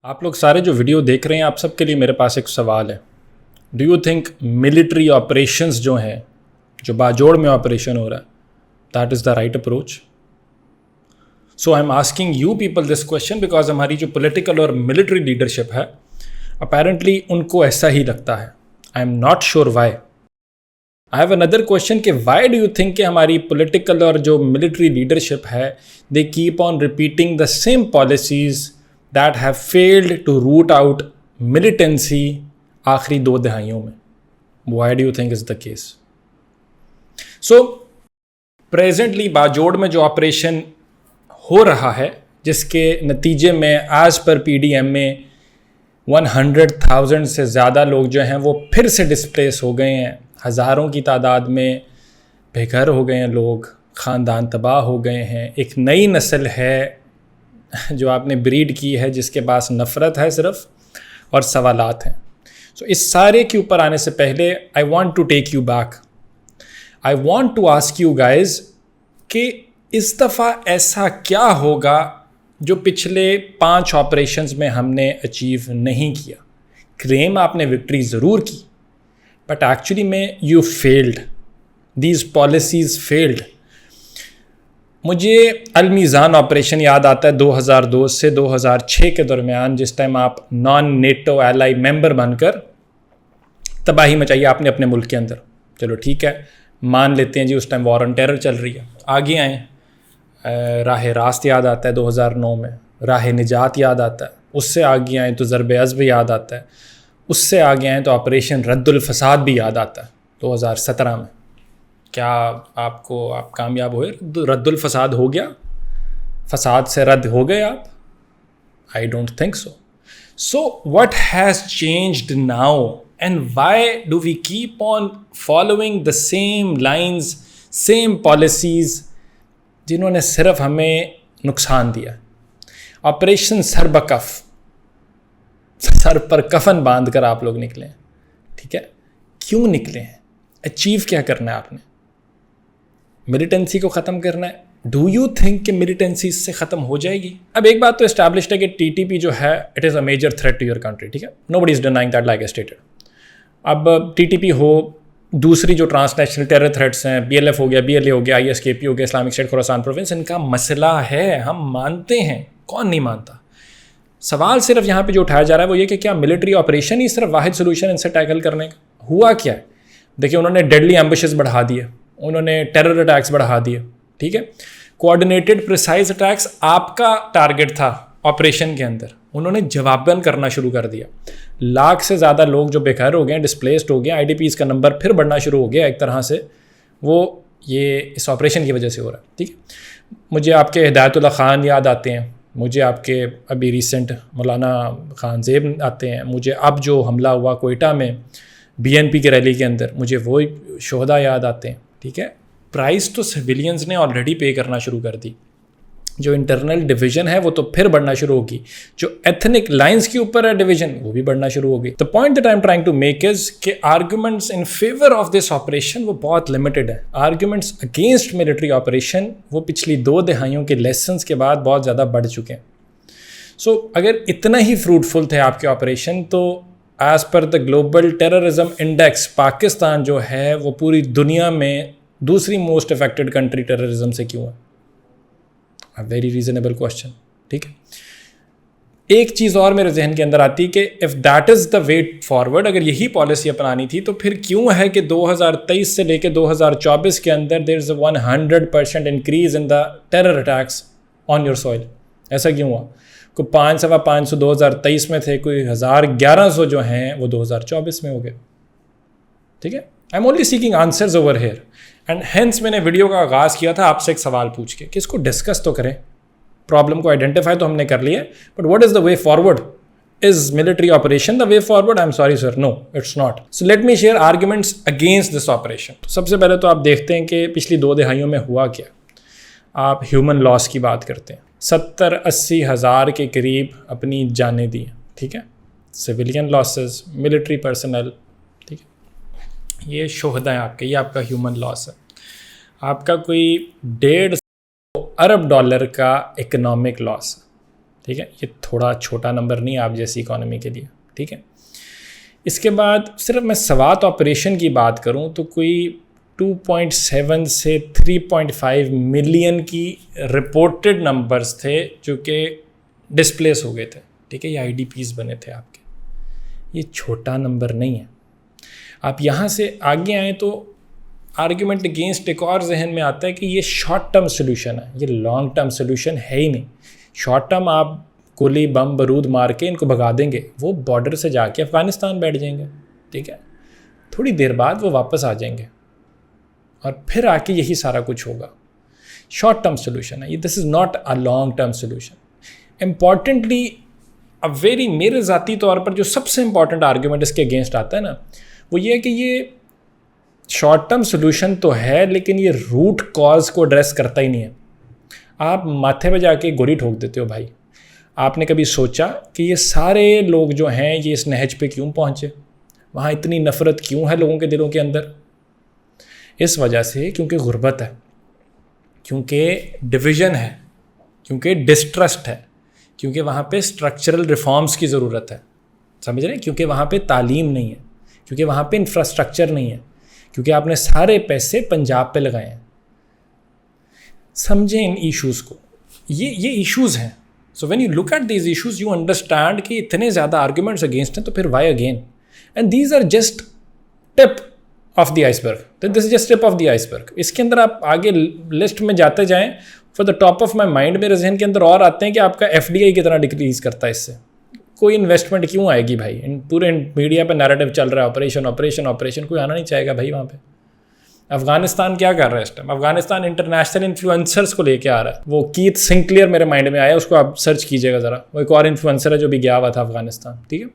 آپ لوگ سارے جو ویڈیو دیکھ رہے ہیں آپ سب کے لیے میرے پاس ایک سوال ہے. Do you think military operations جو ہیں جو باجوڑ میں آپریشن ہو رہا ہے that is the right approach? So I am asking you people this question because ہماری جو پولیٹیکل اور ملٹری لیڈرشپ ہے اپیرنٹلی ان کو ایسا ہی لگتا ہے. I am not sure why. I have another question کہ وائی ڈو یو تھنک کہ ہماری پولیٹیکل اور جو ملٹری لیڈرشپ ہے they keep on repeating the same policies that have failed to root out militancy آخری 2 دہائیوں میں. Why do you think is the case? So, presently Bajaur میں جو آپریشن ہو رہا ہے جس کے نتیجے میں آج پر پی ڈی ایم میں 100,000 سے زیادہ لوگ جو ہیں وہ پھر سے ڈسپلیس ہو گئے ہیں. ہزاروں کی تعداد میں بے گھر ہو گئے ہیں لوگ، خاندان تباہ ہو گئے ہیں. ایک نئی نسل ہے جو آپ نے بریڈ کی ہے جس کے پاس نفرت ہے صرف اور سوالات ہیں. سو اس سارے کے اوپر آنے سے پہلے I want to take you back. I want to ask you guys کہ اس دفعہ ایسا کیا ہوگا جو پچھلے 5 آپریشنز میں ہم نے اچیو نہیں کیا. کلیم آپ نے وکٹری ضرور کی بٹ ایکچولی میں you field. These policies field. مجھے المیزان آپریشن یاد آتا ہے 2002 سے 2006 کے درمیان، جس ٹائم آپ نان نیٹو ایلائی ممبر بن کر تباہی مچائی آپ نے اپنے ملک کے اندر. چلو ٹھیک ہے، مان لیتے ہیں جی اس ٹائم وار آن ٹیرر چل رہی ہے. آگے آئیں، راہ راست یاد آتا ہے 2009 میں، راہ نجات یاد آتا ہے. اس سے آگے آئیں تو ضرب عزب یاد آتا ہے. اس سے آگے آئیں تو آپریشن رد الفساد بھی یاد آتا ہے 2017 میں. کیا آپ کامیاب ہوئے؟ رد الفساد ہو گیا؟ فساد سے رد ہو گئے آپ؟ I don't think so. So what has changed now and why do we keep on following the same lines, same policies جنہوں نے صرف ہمیں نقصان دیا؟ آپریشن سر بکف، سر پر کفن باندھ کر آپ لوگ نکلے ہیں. ٹھیک ہے، کیوں نکلے ہیں؟ اچیو کیا کرنا ہے آپ نے؟ ملیٹنسی کو ختم کرنا ہے. ڈو یو تھنک کہ ملیٹنسی اس سے ختم ہو جائے گی؟ اب ایک بات تو اسٹیبلشڈ ہے کہ ٹی ٹی پی جو ہے it is a major threat to your country. ٹھیک ہے، nobody is denying that like stated. اب ٹی ٹی پی ہو، دوسری جو ٹرانس نیشنل ٹیرر تھریٹس ہیں، بی ایل ایف ہو گیا، بی ایل اے ہو گیا، آئی ایس کے پی ہو گیا، اسلامک اسٹیٹ خراسان پروونس، ان کا مسئلہ ہے، ہم مانتے ہیں، کون نہیں مانتا. سوال صرف یہاں پہ جو اٹھایا جا رہا ہے وہ یہ کہ کیا ملٹری آپریشن ہی صرف واحد سولوشن ان سے ٹیکل کرنے کا؟ ہوا کیا ہے؟ دیکھیں، انہوں نے ڈیڈلی ایمبشز بڑھا دیے، انہوں نے ٹیرر اٹیکس بڑھا دیے. ٹھیک ہے، کوآرڈینیٹڈ پریسائز اٹیکس آپ کا ٹارگٹ تھا آپریشن کے اندر، انہوں نے جواباً کرنا شروع کر دیا. لاکھ سے زیادہ لوگ جو بے گھر ہو گئے ہیں، ڈسپلیسڈ ہو گئے، آئی ڈی پیز کا نمبر پھر بڑھنا شروع ہو گیا ایک طرح سے. وہ یہ اس آپریشن کی وجہ سے ہو رہا ہے. ٹھیک ہے، مجھے آپ کے ہدایت اللہ خان یاد آتے ہیں، مجھے آپ کے ابھی ریسنٹ مولانا خان زیب آتے ہیں، مجھے اب جو حملہ ہوا کوئٹہ میں بی این پی کی ریلی کے اندر، مجھے وہ شہداء یاد آتے ہیں. ٹھیک ہے، پرائز تو سویلینز نے آلریڈی پے کرنا شروع کر دی. جو انٹرنل ڈویژن ہے وہ تو پھر بڑھنا شروع ہوگی، جو ایتھنک لائنز کے اوپر ہے ڈویژن وہ بھی بڑھنا شروع ہوگی. The point that I am trying to make is کہ arguments in favour of this operation وہ بہت لمیٹڈ ہے. آرگومنٹس اگینسٹ ملٹری آپریشن وہ پچھلی 2 دہائیوں کے لیسنس کے بعد بہت زیادہ بڑھ چکے ہیں. سو اگر اتنا ہی فروٹفل تھے آپ کے آپریشن تو as per the global terrorism index Pakistan جو ہے وہ پوری دنیا میں دوسری موسٹ افیکٹڈ کنٹری ٹیررزم سے کیوں ہے؟ Very reasonable question. ٹھیک ہے، ایک چیز اور میرے ذہن کے اندر آتی کہ if that is the way forward, اگر یہی پالیسی اپنانی تھی تو پھر کیوں ہے کہ 2023 سے لے کے 2024 کے اندر دیر از اے 100% increase in the terror attacks on your soil? ایسا کیوں ہوا؟ کوئی 500 2023 میں تھے، کوئی 1100 جو ہیں وہ 2024 میں ہو گئے. ٹھیک ہے، I am only seeking answers over here and hence میں نے ویڈیو کا آغاز کیا تھا آپ سے ایک سوال پوچھ کے کہ اس کو ڈسکس تو کریں. پرابلم کو آئیڈینٹیفائی تو ہم نے کر لیا، but what is the way forward? Is military operation the way forward? I am sorry sir, no it's not. So let me share arguments against this operation. سب سے پہلے تو آپ دیکھتے ہیں کہ پچھلی 2 دہائیوں میں ہوا کیا. آپ ہیومن لاس کی بات کرتے ہیں، 70-80 ہزار کے قریب اپنی جانیں دی. ٹھیک ہے، سویلین لاسز، ملٹری پرسنل. ٹھیک ہے، یہ شہداء ہیں آپ کے، یہ آپ کا ہیومن لاس ہے. آپ کا کوئی $150 ارب کا اکنامک لاس ہے. ٹھیک ہے. یہ تھوڑا چھوٹا نمبر نہیں آپ جیسی اکانومی کے لیے. ٹھیک ہے. اس کے بعد صرف میں سوات آپریشن کی بات کروں تو کوئی 2.7 سے 3.5 ملین کی رپورٹڈ نمبرز تھے جو کہ ڈسپلیس ہو گئے تھے. ٹھیک ہے. یہ آئی ڈی پیز بنے تھے آپ کے. یہ چھوٹا نمبر نہیں ہے. آپ یہاں سے آگے آئیں تو آرگیومنٹ اگینسٹ ایک اور ذہن میں آتا ہے کہ یہ شارٹ ٹرم سلوشن ہے, یہ لانگ ٹرم سلوشن ہے ہی نہیں. شارٹ ٹرم آپ گولی بم بارود مار کے ان کو بھگا دیں گے, وہ بارڈر سے جا کے افغانستان بیٹھ جائیں گے. ٹھیک ہے. تھوڑی دیر بعد وہ واپس آ جائیں گے اور پھر آ کے یہی سارا کچھ ہوگا. شارٹ ٹرم سلوشن ہے یہ, this is not a long term solution. Importantly میرے ذاتی طور پر جو سب سے امپورٹنٹ آرگیومنٹ اس کے اگینسٹ آتا ہے نا, وہ یہ ہے کہ یہ شارٹ ٹرم سلوشن تو ہے لیکن یہ روٹ کاز کو ایڈریس کرتا ہی نہیں ہے. آپ ماتھے پہ جا کے گولی ٹھوک دیتے ہو بھائی. آپ نے کبھی سوچا کہ یہ سارے لوگ جو ہیں یہ اس نہج پہ کیوں پہنچے؟ وہاں اتنی نفرت کیوں ہے لوگوں کے دلوں کے اندر؟ اس وجہ سے کیونکہ غربت ہے, کیونکہ ڈویژن ہے, کیونکہ ڈسٹرسٹ ہے, کیونکہ وہاں پہ اسٹرکچرل ریفارمز کی ضرورت ہے. سمجھ رہے ہیں؟ کیونکہ وہاں پہ تعلیم نہیں ہے, کیونکہ وہاں پہ انفراسٹرکچر نہیں ہے, کیونکہ آپ نے سارے پیسے پنجاب پہ لگائے ہیں. سمجھیں ان ایشوز کو, یہ ایشوز ہیں. So when you look at these issues you understand کہ اتنے زیادہ آرگیومنٹس اگینسٹ ہیں تو پھر why again. And these are just tip of the iceberg. This is just tip of the iceberg. اس کے اندر آپ آگے لسٹ میں جاتے جائیں, for the top of my mind میرے ذہن کے اندر اور آتے ہیں کہ آپ کا ایف ڈی آئی کتنا ڈکریز کرتا ہے اس سے. کوئی انویسٹمنٹ کیوں آئے گی بھائی؟ پورے میڈیا پہ نیریٹو چل رہا ہے آپریشن آپریشن آپریشن, کوئی آنا نہیں چاہے گا بھائی وہاں پہ. افغانستان کیا کر رہا ہے اس ٹائم؟ افغانستان انٹرنیشنل انفلوئنسرس کو لے کے آ رہا ہے. وہ کیت سنکلیئر میرے مائنڈ میں آیا, اس کو آپ سرچ کیجیے گا ذرا. وہ ایک اور انفلوئنسر ہے جو بھی گیا ہوا تھا افغانستان. ٹھیک ہے.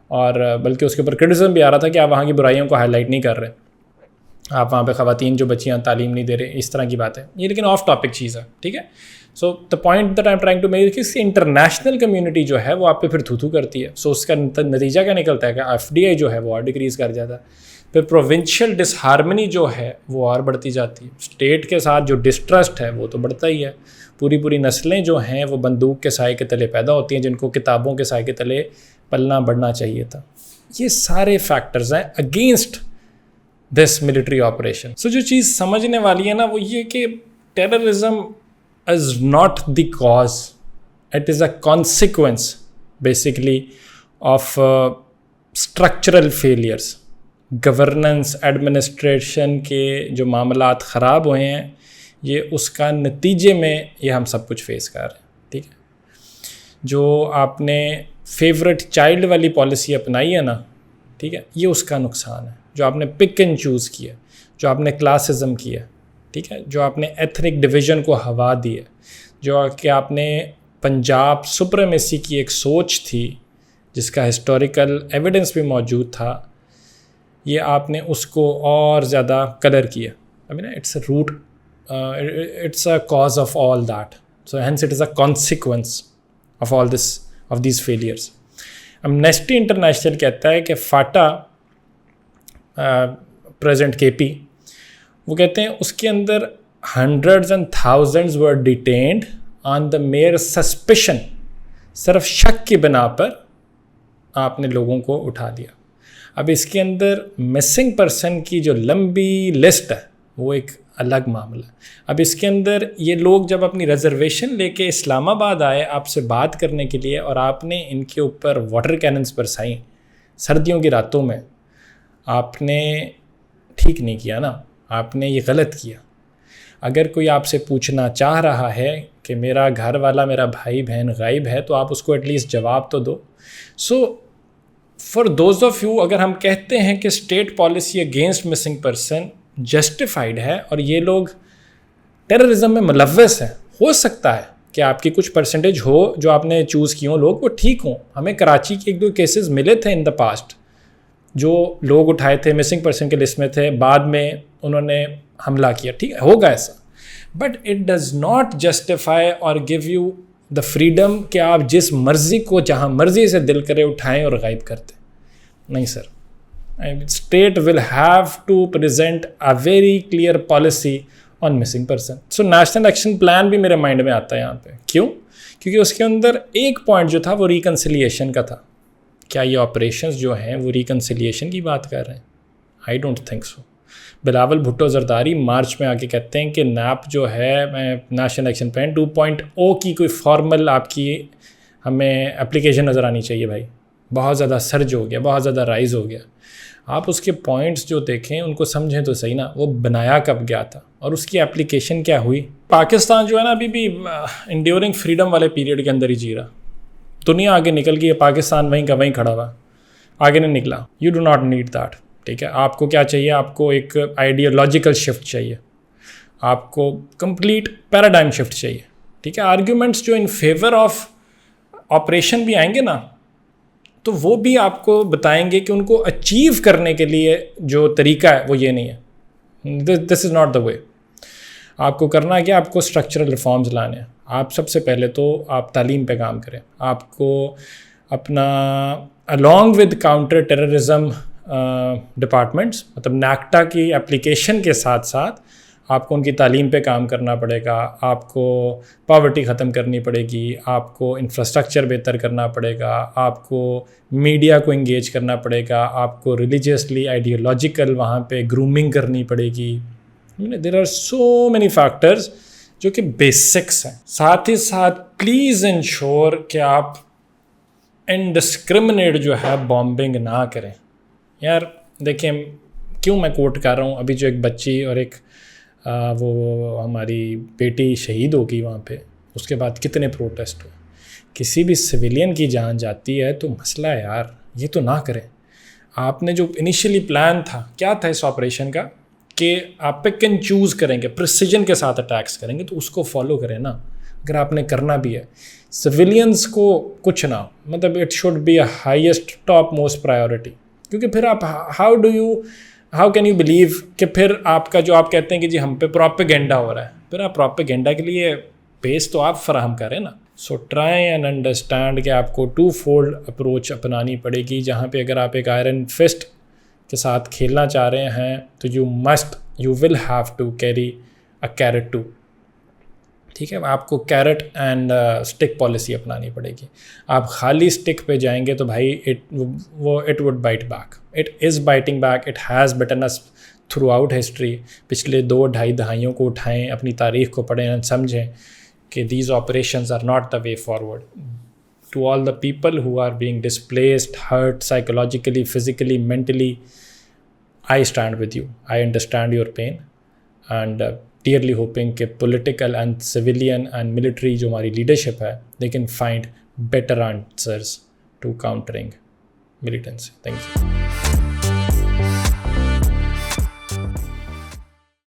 اور بلکہ اس کے اوپر کرٹیسزم بھی آ رہا تھا کہ آپ وہاں کی برائیوں کو ہائی لائٹ نہیں کر رہے, آپ وہاں پہ خواتین جو بچیاں تعلیم نہیں دے رہے, اس طرح کی بات ہے یہ. لیکن آف ٹاپک چیز ہے. ٹھیک ہے. So the point that I am trying to make کہ انٹرنیشنل کمیونٹی جو ہے وہ آپ پہ پھر تھو کرتی ہے. سو اس کا نتیجہ کیا نکلتا ہے کہ ایف ڈی آئی جو ہے وہ اور ڈکریز کر جاتا ہے. پھر پروونشل ڈس ہارمنی جو ہے وہ اور بڑھتی جاتی ہے. اسٹیٹ کے ساتھ جو ڈسٹرسٹ ہے وہ تو بڑھتا ہی ہے. پوری نسلیں جو ہیں وہ بندوق کے سائے کے تلے پیدا ہوتی ہیں, جن کو کتابوں کے سائے کے تلے پلنا بڑھنا چاہیے تھا. یہ سارے فیکٹرز ہیں اگینسٹ دس ملٹری آپریشن. سو جو چیز سمجھنے والی ہے نا وہ یہ کہ terrorism is not the cause, it is a consequence basically of structural failures. Governance administration کے جو معاملات خراب ہوئے ہیں یہ اس کا نتیجے میں یہ ہم سب کچھ فیس کر رہے ہیں. ٹھیک ہے. جو آپ نے فیورٹ چائلڈ والی پالیسی اپنائی ہے نا, ٹھیک ہے, یہ اس کا نقصان ہے. جو آپ نے پک اینڈ چوز کیا, جو آپ نے کلاسزم کیا, ٹھیک ہے, جو آپ نے ایتھنک ڈویژن کو ہوا دی ہے, جو کہ آپ نے پنجاب سپریمیسی کی ایک سوچ تھی جس کا ہسٹوریکل ایویڈنس بھی موجود تھا, یہ آپ نے اس کو اور زیادہ کلر کیا. I mean, it's a root, it's a cause of all that. So hence it is a consequence of all this, of these failures. Amnesty International کہتا ہے کہ فاٹا پریزنٹ کے پی, وہ کہتے ہیں اس کے اندر hundreds and thousands were detained on the mere suspicion, صرف شک کی بنا پر آپ نے لوگوں کو اٹھا دیا. اب اس کے اندر مسنگ پرسن کی جو لمبی لسٹ ہے وہ ایک الگ معاملہ ہے. اب اس کے اندر یہ لوگ جب اپنی ریزرویشن لے کے اسلام آباد آئے آپ سے بات کرنے کے لیے, اور آپ نے ان کے اوپر واٹر کیننز برسائیں سردیوں کی راتوں میں, آپ نے ٹھیک نہیں کیا نا, آپ نے یہ غلط کیا. اگر کوئی آپ سے پوچھنا چاہ رہا ہے کہ میرا گھر والا, میرا بھائی بہن غائب ہے, تو آپ اس کو ایٹ لیسٹ جواب تو دو. سو فار دوز آف یو, اگر ہم کہتے ہیں کہ state policy against missing person justified ہے اور یہ لوگ ٹیررزم میں ملوث ہیں, ہو سکتا ہے کہ آپ کی کچھ پرسنٹیج ہو جو آپ نے چوز کی ہوں لوگ وہ ٹھیک ہوں. ہمیں کراچی کے 1-2 کیسز ملے تھے ان دا پاسٹ جو لوگ اٹھائے تھے مسنگ پرسن کے لسٹ میں تھے, بعد میں انہوں نے حملہ کیا. ٹھیک ہے, ہوگا ایسا, but it does not justify اور گیو یو دا فریڈم کہ آپ جس مرضی کو جہاں مرضی سے دل کرے اٹھائیں اور غائب کرتے. نہیں sir, state will have to present a very clear policy on missing person. So national action plan بھی میرے مائنڈ میں آتا ہے یہاں پہ. کیوں؟ کیونکہ اس کے اندر ایک پوائنٹ جو تھا وہ ریکنسیلیشن کا تھا. کیا یہ آپریشنز جو ہیں وہ ریکنسیلیشن کی بات کر رہے ہیں؟ آئی ڈونٹ تھنک سو. بلاول بھٹو زرداری مارچ میں آ کے کہتے ہیں کہ نیپ جو ہے نیشنل ایکشن پلان 2.0 کی کوئی فارمل آپ کی ہمیں اپلیکیشن نظر آنی چاہیے. بھائی بہت زیادہ سرج ہو گیا, بہت زیادہ رائز ہو گیا. آپ اس کے پوائنٹس جو دیکھیں ان کو سمجھیں تو صحیح نا, وہ بنایا کب گیا تھا اور اس کی اپلیکیشن کیا ہوئی. پاکستان جو ہے نا ابھی بھی انڈیورنگ فریڈم والے پیریڈ کے اندر ہی جی رہا. دنیا آگے نکل گئی, پاکستان وہیں کا وہیں کھڑا ہوا, آگے نہیں نکلا. You do not need that. ٹھیک ہے, آپ کو کیا چاہیے؟ آپ کو ایک آئیڈیالوجیکل شفٹ چاہیے, آپ کو کمپلیٹ پیراڈائم شفٹ چاہیے. ٹھیک ہے, آرگیومنٹس جو ان فیور آف آپریشن بھی آئیں گے نا, تو وہ بھی آپ کو بتائیں گے کہ ان کو اچیو کرنے کے لیے جو طریقہ ہے وہ یہ نہیں ہے. دس از ناٹ دا وے. آپ کو کرنا ہے کہ آپ کو اسٹرکچرل ریفارمز لانے ہیں. آپ سب سے پہلے تو آپ تعلیم پہ کام کریں. آپ کو اپنا along with counter terrorism departments مطلب نیکٹا کی اپلیکیشن کے ساتھ ساتھ آپ کو ان کی تعلیم پہ کام کرنا پڑے گا. آپ کو پاورٹی ختم کرنی پڑے گی, آپ کو انفراسٹرکچر بہتر کرنا پڑے گا, آپ کو میڈیا کو انگیج کرنا پڑے گا, آپ کو ریلیجیسلی آئیڈیالوجیکل وہاں پہ گرومنگ کرنی پڑے گی. There are so many factors جو کہ بیسکس ہیں. ساتھ ہی ساتھ پلیز انشور کہ آپ انڈسکرمنیٹ جو ہے بامبنگ نہ کریں. یار دیکھیں کیوں میں کوٹ کر رہا ہوں, ابھی جو ایک بچی اور ایک وہ ہماری بیٹی شہید ہو گئی وہاں پہ, اس کے بعد کتنے پروٹیسٹ ہوئے. کسی بھی سویلین کی جان جاتی ہے تو مسئلہ ہے یار, یہ تو نہ کریں. آپ نے جو انیشیلی پلان تھا, کیا تھا اس آپریشن کا, کہ آپ پک اینڈ چوز کریں گے, پریسیجن کے ساتھ اٹیکس کریں گے, تو اس کو فالو کریں نا. اگر آپ نے کرنا بھی ہے سویلینس کو کچھ نہ, مطلب it should be a highest top most priority. کیونکہ پھر آپ ہاؤ کین یو بلیو کہ پھر آپ کا جو آپ کہتے ہیں کہ جی ہم پہ پروپیگنڈا ہو رہا ہے, پھر آپ پروپیگنڈا کے لیے بیس تو آپ فراہم کریں نا. سو ٹرائی اینڈ انڈرسٹینڈ کہ آپ کو 2 فولڈ اپروچ اپنانی پڑے گی, جہاں پہ اگر آپ ایک آئرن فسٹ کے ساتھ کھیلنا چاہ رہے ہیں تو you will have to carry a carrot too. ٹھیک ہے, آپ کو کیرٹ اینڈ اسٹک پالیسی اپنانی پڑے گی. آپ خالی اسٹک پہ جائیں گے تو بھائی it would bite back. It is biting back. It has bitten us throughout history. پچھلے 2-2.5 دہائیوں کو اٹھائیں, اپنی تاریخ کو پڑھیں اور سمجھیں کہ these operations are not the way forward. To all the people who are being displaced, hurt psychologically, physically, mentally, I stand with you. I understand your pain and dearly hoping کہ political and civilian and military جو ہماری leadership ہے, they can find better answers to countering militancy. Thank you.